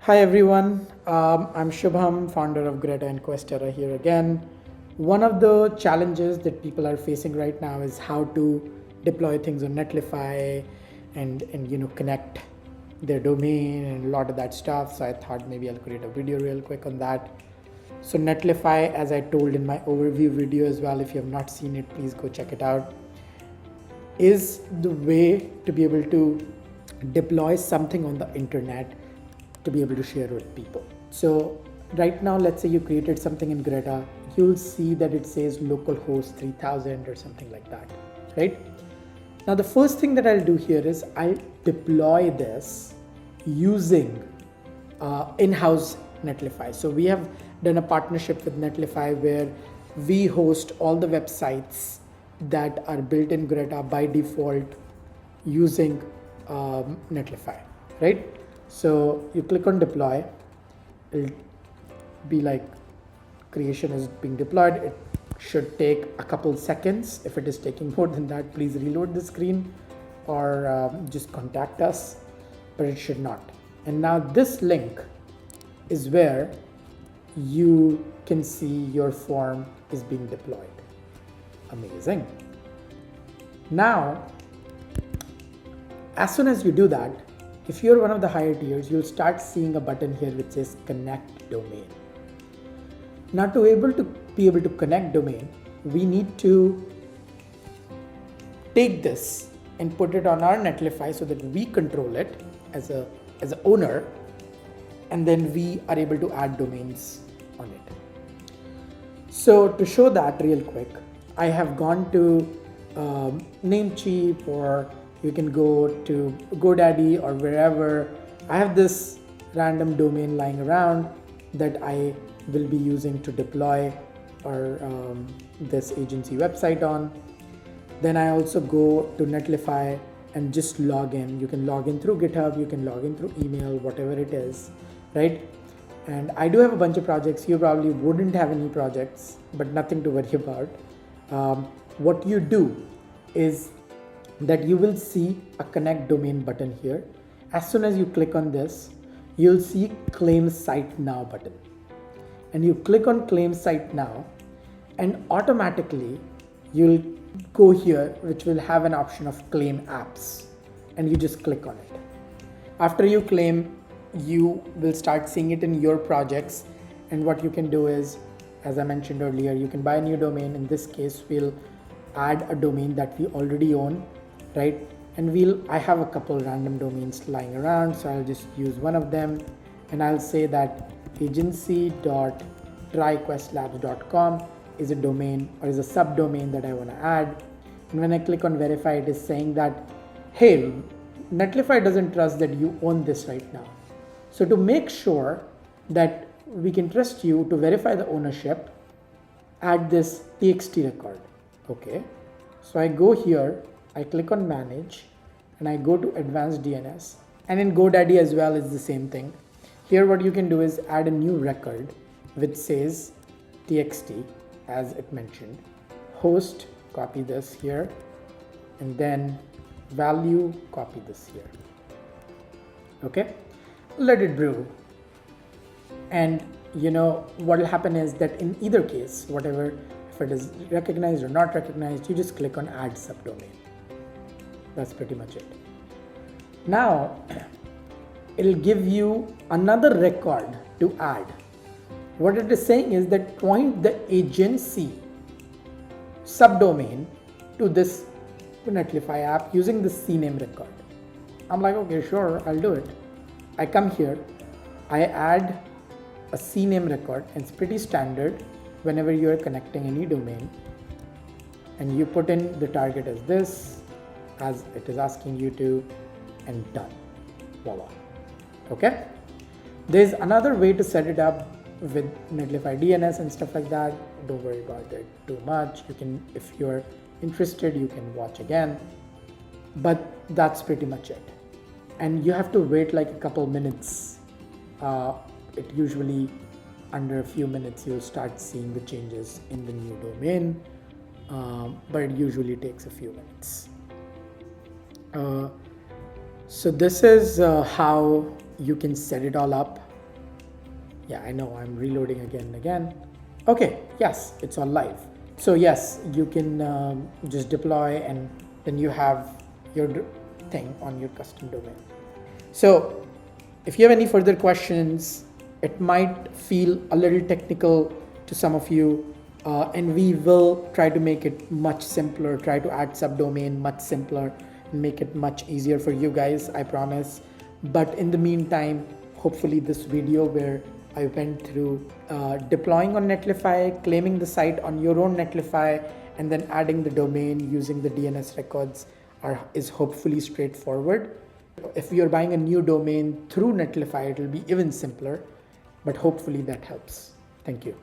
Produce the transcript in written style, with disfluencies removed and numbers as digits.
Hi everyone, I'm Shubham, founder of Greta and Questera here again. One of the challenges that people are facing right now is how to deploy things on Netlify and connect their domain and a lot of that stuff. So I thought maybe I'll create a video real quick on that. So Netlify, as I told in my overview video as well, if you have not seen it, please go check it out, is the way to be able to deploy something on the internet to be able to share with people. So right now, let's say you created something in Greta, you'll see that it says localhost 3000 or something like that, right? Now the first thing that I'll do here is I'll deploy this using in-house Netlify. So we have done a partnership with Netlify where we host all the websites that are built in Greta by default using Netlify, right? So you click on deploy, it'll be like creation is being deployed. It should take a couple seconds. If it is taking more than that, please reload the screen or just contact us, but it should not. And now this link is where you can see your form is being deployed. Amazing. Now, as soon as you do that, if you're one of the higher tiers, you'll start seeing a button here which says connect domain. Now to be able to connect domain, we need to take this and put it on our Netlify so that we control it as an owner, and then we are able to add domains on it. So to show that real quick, I have gone to Namecheap, or you can go to GoDaddy or wherever. I have this random domain lying around that I will be using to deploy or this agency website on. Then I also go to Netlify and just log in. You can log in through GitHub, you can log in through email, whatever it is, right? And I do have a bunch of projects. You probably wouldn't have any projects, but nothing to worry about. What you do is that you will see a connect domain button here. As soon as you click on this, you'll see claim site now button. And you click on claim site now, and automatically you'll go here, which will have an option of claim apps, and you just click on it. After you claim, you will start seeing it in your projects. And what you can do is, as I mentioned earlier, you can buy a new domain. In this case, we'll add a domain that we already own, right? And I have a couple random domains lying around, so I'll just use one of them, and I'll say that agency.tryquestlabs.com is a domain or is a subdomain that I want to add. And when I click on verify, it is saying that, hey, Netlify doesn't trust that you own this right now. So to make sure that we can trust you to verify the ownership, add this txt record. Okay, so I go here, I click on manage, and I go to advanced DNS. And in GoDaddy as well is the same thing. Here what you can do is add a new record which says txt, as it mentioned, host, copy this here, and then value, copy this here. Okay, let it brew. And what will happen is that in either case, whatever, if it is recognized or not recognized, you just click on add subdomain. That's pretty much it. Now it'll give you another record to add. What it is saying is that point the agency subdomain to this Netlify app using the CNAME record. I'm like, okay, sure, I'll do it. I come here, I add a CNAME record, and it's pretty standard whenever you're connecting any domain, and you put in the target as this, as it is asking you to, and done. Voila. Okay. There's another way to set it up with Netlify DNS and stuff like that. Don't worry about it too much. You can, if you're interested, you can watch again, but that's pretty much it. And you have to wait like a couple minutes. It usually under a few minutes you'll start seeing the changes in the new domain, but it usually takes a few minutes. So this is how you can set it all up. Yeah, I know, I'm reloading again and again. Okay, yes, it's all live. So yes, you can just deploy and then you have your thing on your custom domain. So if you have any further questions, it might feel a little technical to some of you, and we will try to make it much simpler, try to add subdomain much simpler and make it much easier for you guys, I promise. But in the meantime, hopefully this video where I went through deploying on Netlify, claiming the site on your own Netlify, and then adding the domain using the DNS records is hopefully straightforward. If you're buying a new domain through Netlify, it will be even simpler, but hopefully that helps. Thank you.